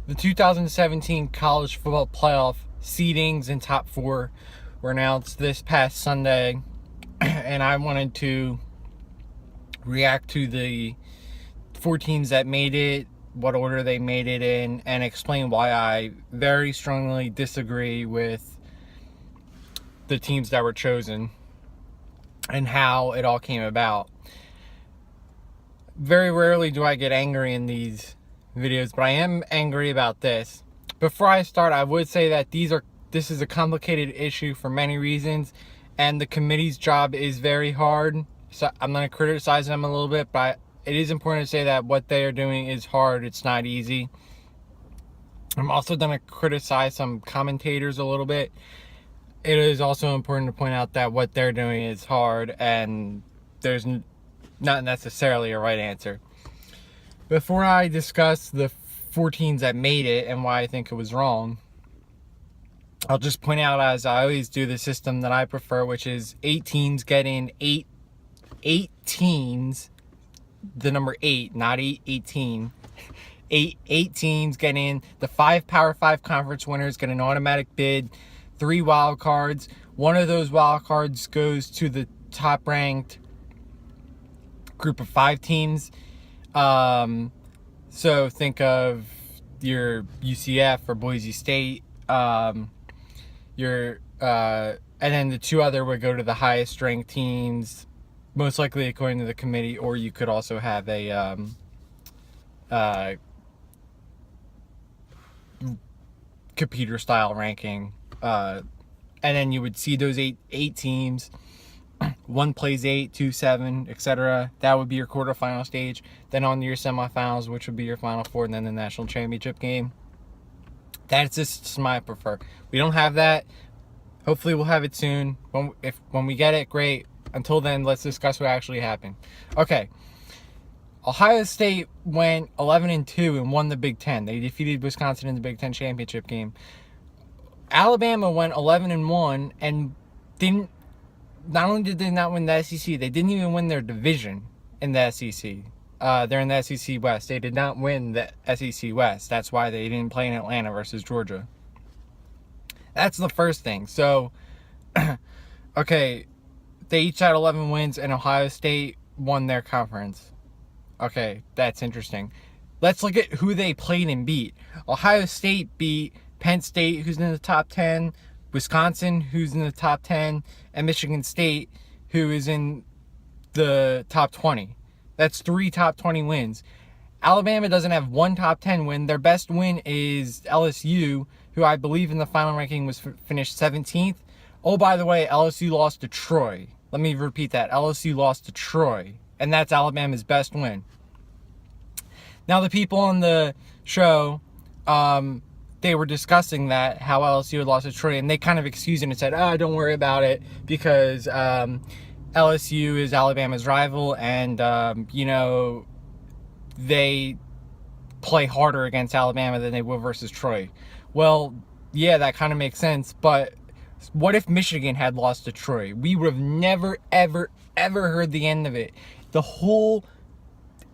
The 2017 college football playoff seedings and top four were announced this past Sunday, and I wanted to react to the four teams that made it, what order they made it in, and explain why I very strongly disagree with the teams that were chosen and how it all came about. Very rarely do I get angry in these videos, but I am angry about this. Before I start, I would say that this is a complicated issue for many reasons, and the committee's job is very hard. So I'm going to criticize them a little bit, but it is important to say that what they are doing is hard. It's not easy. I'm also going to criticize some commentators a little bit. It is also important to point out that what they're doing is hard, and there's not necessarily a right answer. Before I discuss the four teams that made it and why I think it was wrong, I'll just point out, as I always do, the system that I prefer, which is 8 teams get in, eight teams, the number 8, not 18. Eight teams get in. The 5 Power 5 conference winners get an automatic bid. 3 wild cards. One of those wild cards goes to the top ranked group of 5 teams. So think of your UCF or Boise State. And then the 2 other would go to the highest ranked teams, most likely according to the committee, or you could also have a computer style ranking. And then you would see those eight teams. 1 plays 8, 2, 7, etc. That would be your quarterfinal stage. Then on to your semifinals, which would be your final 4, and then the national championship game. That's just my prefer. We don't have that. Hopefully we'll have it soon. When we get it, great. Until then, let's discuss what actually happened. Okay. Ohio State went 11-2 and won the Big Ten. They defeated Wisconsin in the Big Ten championship game. Alabama went 11-1 and didn't. Not only did they not win the SEC, they didn't even win their division in the SEC. They're in the SEC West. They did not win the SEC West. That's why they didn't play in Atlanta versus Georgia. That's the first thing. So, okay, they each had 11 wins, and Ohio State won their conference. Okay, that's interesting. Let's look at who they played and beat. Ohio State beat Penn State, who's in the top 10, Wisconsin, who's in the top 10, and Michigan State, who is in the top 20. That's 3 top 20 wins. Alabama doesn't have 1 top 10 win. Their best win is LSU, who I believe in the final ranking was finished 17th. Oh, by the way, LSU lost to Troy. Let me repeat that. LSU lost to Troy, and that's Alabama's best win. Now, the people on the show, they were discussing that, how LSU had lost to Troy, and they kind of excused it and said, oh, don't worry about it, because LSU is Alabama's rival, and, they play harder against Alabama than they will versus Troy. Well, yeah, that kind of makes sense, but what if Michigan had lost to Troy? We would have never, ever, ever heard the end of it.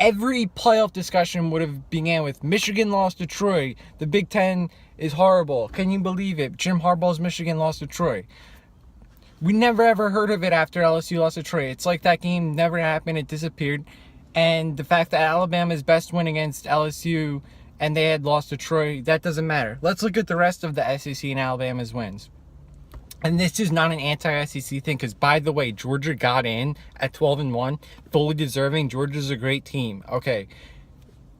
Every playoff discussion would have began with Michigan lost to Troy. The Big Ten is horrible. Can you believe it? Jim Harbaugh's Michigan lost to Troy. We never ever heard of it after LSU lost to Troy. It's like that game never happened. It disappeared. And the fact that Alabama's best win against LSU and they had lost to Troy, that doesn't matter. Let's look at the rest of the SEC and Alabama's wins. And this is not an anti-SEC thing, because, by the way, Georgia got in at 12-1, fully deserving. Georgia's a great team. Okay,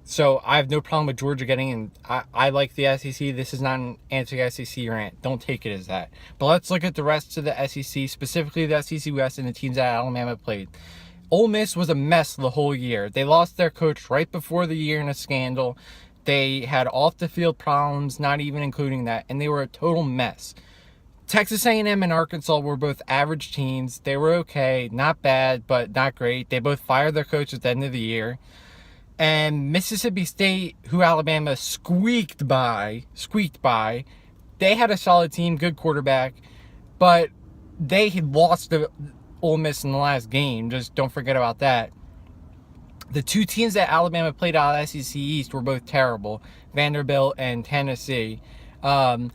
so I have no problem with Georgia getting in. I like the SEC. This is not an anti-SEC rant. Don't take it as that. But let's look at the rest of the SEC, specifically the SEC West and the teams that Alabama played. Ole Miss was a mess the whole year. They lost their coach right before the year in a scandal. They had off-the-field problems, not even including that, and they were a total mess. Texas A&M and Arkansas were both average teams. They were okay, not bad, but not great. They both fired their coach at the end of the year. And Mississippi State, who Alabama squeaked by, they had a solid team, good quarterback, but they had lost to Ole Miss in the last game. Just don't forget about that. The two teams that Alabama played out of SEC East were both terrible, Vanderbilt and Tennessee. And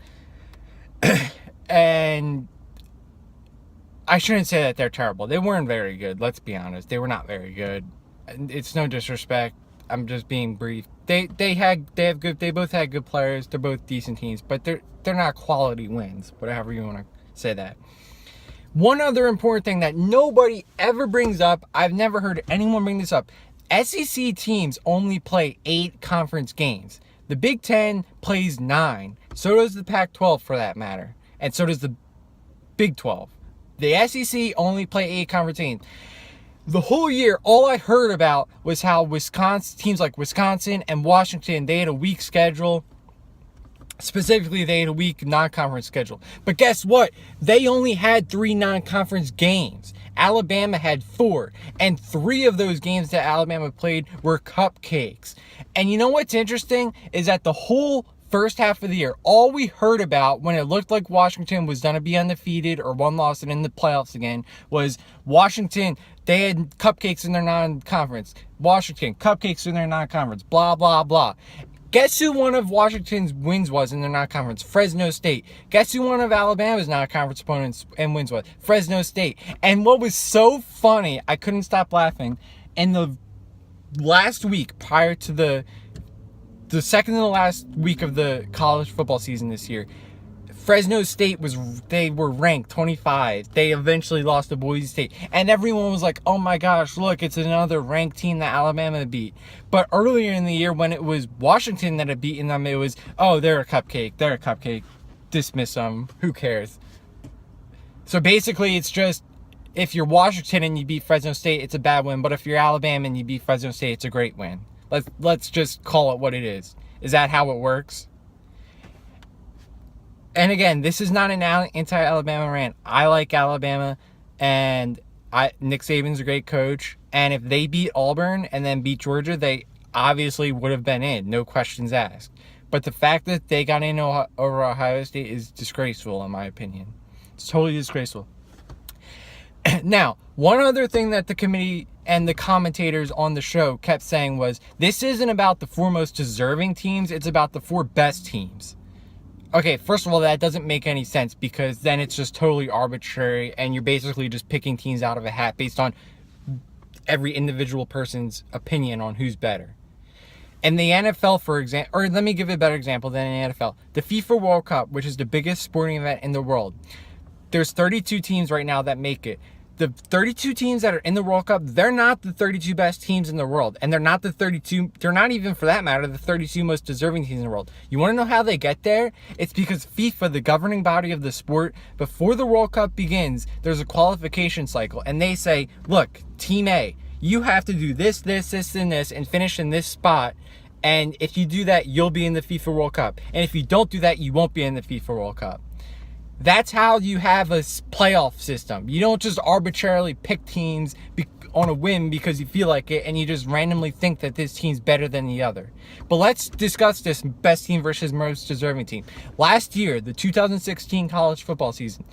I shouldn't say that they're terrible. They weren't very good. Let's be honest. They were not very good. It's no disrespect. I'm just being brief. They both had good players. They're both decent teams, but they're not quality wins. Whatever you want to say that. One other important thing that nobody ever brings up. I've never heard anyone bring this up. SEC teams only play 8 conference games. The Big Ten plays 9. So does the Pac-12 for that matter. And so does the Big 12. The SEC only play 8 conference games. The whole year, all I heard about was how teams like Wisconsin and Washington, they had a weak schedule. Specifically, they had a weak non-conference schedule. But guess what? They only had 3 non-conference games. Alabama had 4. And 3 of those games that Alabama played were cupcakes. And you know what's interesting is that the whole first half of the year, all we heard about when it looked like Washington was going to be undefeated or one loss and in the playoffs again was Washington. They had cupcakes in their non-conference. Washington, cupcakes in their non-conference. Blah, blah, blah. Guess who one of Washington's wins was in their non-conference? Fresno State. Guess who one of Alabama's non-conference opponents and wins was? Fresno State. And what was so funny, I couldn't stop laughing, in the last week prior to the second to the last week of the college football season this year, Fresno State they were ranked 25. They eventually lost to Boise State. And everyone was like, oh my gosh, look, it's another ranked team that Alabama beat. But earlier in the year when it was Washington that had beaten them, it was, oh, they're a cupcake. Dismiss them. Who cares? So basically it's just, if you're Washington and you beat Fresno State, it's a bad win. But if you're Alabama and you beat Fresno State, it's a great win. Let's just call it what it is. Is that how it works? And again, this is not an anti-Alabama rant. I like Alabama, and Nick Saban's a great coach. And if they beat Auburn and then beat Georgia, they obviously would have been in, no questions asked. But the fact that they got in over Ohio State is disgraceful, in my opinion. It's totally disgraceful. Now, one other thing that the committee and the commentators on the show kept saying was, this isn't about the 4 most deserving teams, it's about the 4 best teams. Okay, first of all, that doesn't make any sense because then it's just totally arbitrary and you're basically just picking teams out of a hat based on every individual person's opinion on who's better. In the NFL, for example, or let me give a better example than in the NFL. The FIFA World Cup, which is the biggest sporting event in the world, there's 32 teams right now that make it. The 32 teams that are in the World Cup, they're not the 32 best teams in the world. And they're not even for that matter, the 32 most deserving teams in the world. You want to know how they get there? It's because FIFA, the governing body of the sport, before the World Cup begins, there's a qualification cycle. And they say, look, Team A, you have to do this, and this, and finish in this spot. And if you do that, you'll be in the FIFA World Cup. And if you don't do that, you won't be in the FIFA World Cup. That's how you have a playoff system. You don't just arbitrarily pick teams on a whim because you feel like it and you just randomly think that this team's better than the other. But let's discuss this best team versus most deserving team. Last year, the 2016 college football season,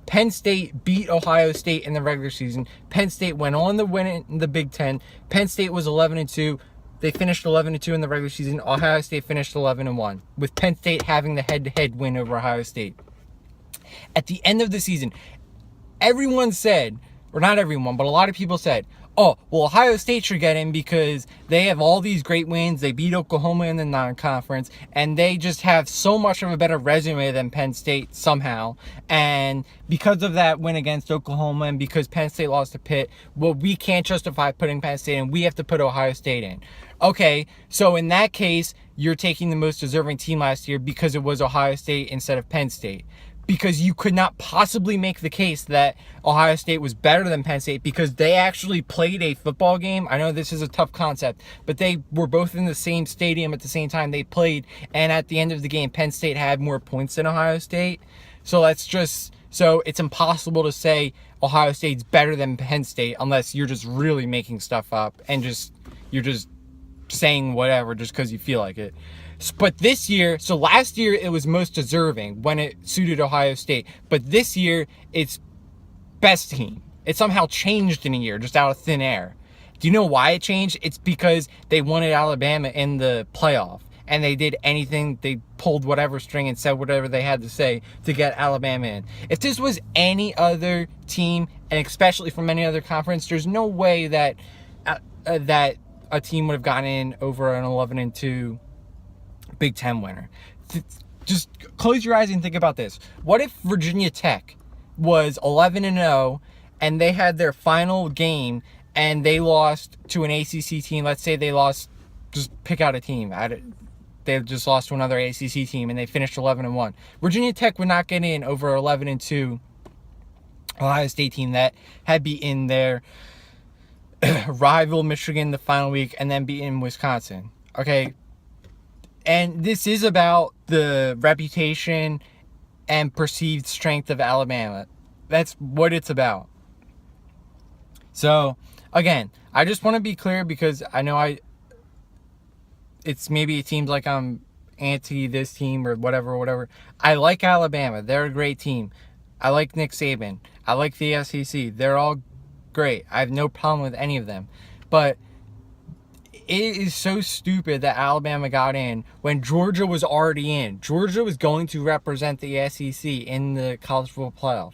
Penn State beat Ohio State in the regular season. Penn State went on to win in the Big Ten. Penn State was 11-2. They finished 11-2 in the regular season. Ohio State finished 11-1, with Penn State having the head-to-head win over Ohio State. At the end of the season, everyone said, or not everyone, but a lot of people said, oh, well, Ohio State should get in because they have all these great wins. They beat Oklahoma in the non-conference, and they just have so much of a better resume than Penn State somehow. And because of that win against Oklahoma and because Penn State lost to Pitt, well, we can't justify putting Penn State in. We have to put Ohio State in. Okay, so in that case, you're taking the most deserving team last year because it was Ohio State instead of Penn State. Because you could not possibly make the case that Ohio State was better than Penn State because they actually played a football game. I know this is a tough concept, but they were both in the same stadium at the same time they played. And at the end of the game, Penn State had more points than Ohio State. So it's impossible to say Ohio State's better than Penn State unless you're just really making stuff up and you're just saying whatever just because you feel like it. But this year, so last year it was most deserving when it suited Ohio State. But this year it's best team. It somehow changed in a year just out of thin air. Do you know why it changed? It's because they wanted Alabama in the playoff. And they did anything, they pulled whatever string and said whatever they had to say to get Alabama in. If this was any other team, and especially from any other conference, there's no way that that a team would have gotten in over an 11-2 Big Ten winner. Just close your eyes and think about this. What if Virginia Tech was 11-0 and they had their final game and they lost to an ACC team? Let's say they lost, just pick out a team. They just lost to another ACC team and they finished 11-1. Virginia Tech would not get in over 11-2 Ohio State team that had beaten their rival Michigan the final week and then beaten Wisconsin. Okay. And this is about the reputation and perceived strength of Alabama. That's what it's about. So, again, I just want to be clear because I know maybe it seems like I'm anti this team or whatever. I like Alabama. They're a great team. I like Nick Saban. I like the SEC. They're all great. I have no problem with any of them. But it is so stupid that Alabama got in when Georgia was already in. Georgia was going to represent the SEC in the college football playoff.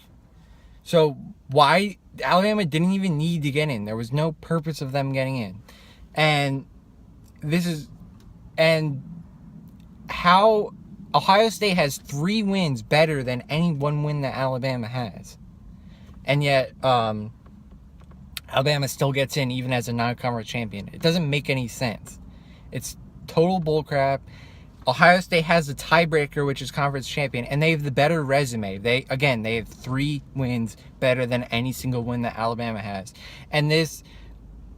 So why Alabama didn't even need to get in? There was no purpose of them getting in. And how Ohio State has 3 wins better than any 1 win that Alabama has. And yet Alabama still gets in even as a non-conference champion. It doesn't make any sense. It's total bullcrap. Ohio State has the tiebreaker, which is conference champion, and they have the better resume. They have 3 wins better than any single win that Alabama has. And this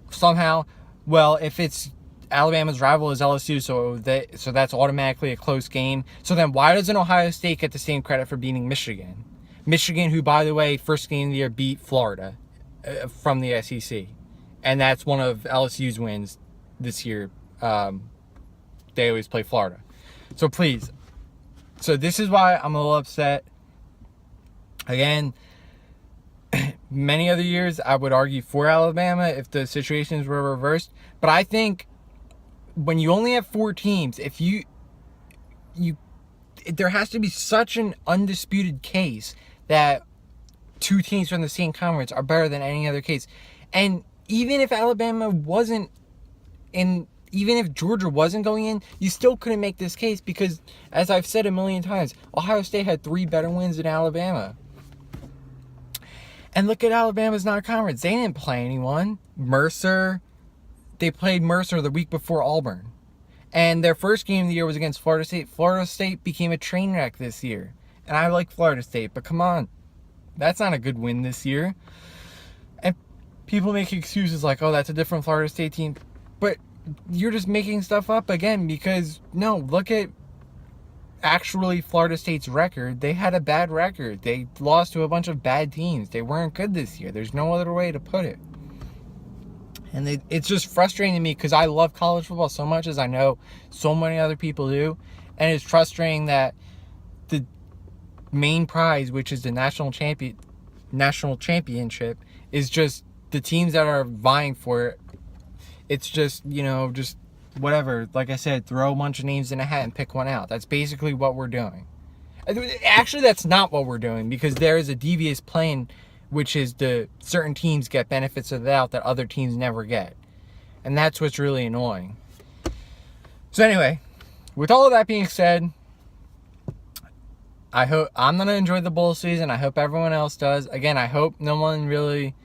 somehow, well, if it's Alabama's rival is LSU, so that's automatically a close game. So then why doesn't Ohio State get the same credit for beating Michigan? Michigan, who, by the way, first game of the year beat Florida from the SEC. And that's one of LSU's wins this year. They always play Florida. So please. So this is why I'm a little upset. Again, many other years I would argue for Alabama if the situations were reversed. But I think when you only have 4 teams, if there has to be such an undisputed case that 2 teams from the same conference are better than any other case. And even if Alabama wasn't in, even if Georgia wasn't going in, you still couldn't make this case because, as I've said a million times, Ohio State had 3 better wins than Alabama. And look at Alabama's non-conference. They didn't play anyone. They played Mercer the week before Auburn. And their first game of the year was against Florida State. Florida State became a train wreck this year. And I like Florida State, but come on. That's not a good win this year. And people make excuses like, oh, that's a different Florida State team. But you're just making stuff up again because, no, look at actually Florida State's record. They had a bad record. They lost to a bunch of bad teams. They weren't good this year. There's no other way to put it. And it's just frustrating to me because I love college football so much, as I know so many other people do. And it's frustrating that the main prize, which is the national championship, is just the teams that are vying for it. It's just, just whatever. Like I said, throw a bunch of names in a hat and pick one out. That's basically what we're doing. Actually, that's not what we're doing, because there is a devious plan, which is the certain teams get benefits of the doubt that other teams never get. And that's what's really annoying. So anyway, with all of that being said, I hope I'm going to enjoy the bowl season. I hope everyone else does. Again, I hope no one really,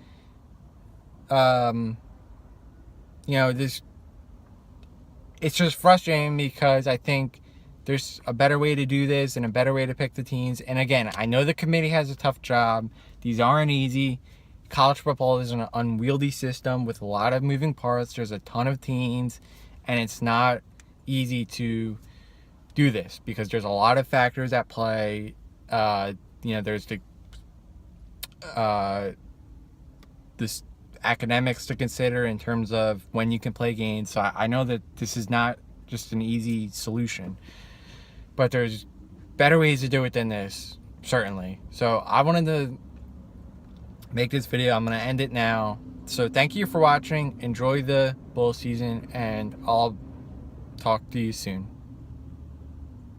it's just frustrating because I think there's a better way to do this and a better way to pick the teams. And again, I know the committee has a tough job. These aren't easy. College football is an unwieldy system with a lot of moving parts. There's a ton of teams, and it's not easy to do this because there's a lot of factors at play. There's this academics to consider in terms of when you can play games. So I know that this is not just an easy solution, but there's better ways to do it than this, certainly. So I wanted to make this video. I'm going to end it now. So thank you for watching. Enjoy the bowl season, and I'll talk to you soon.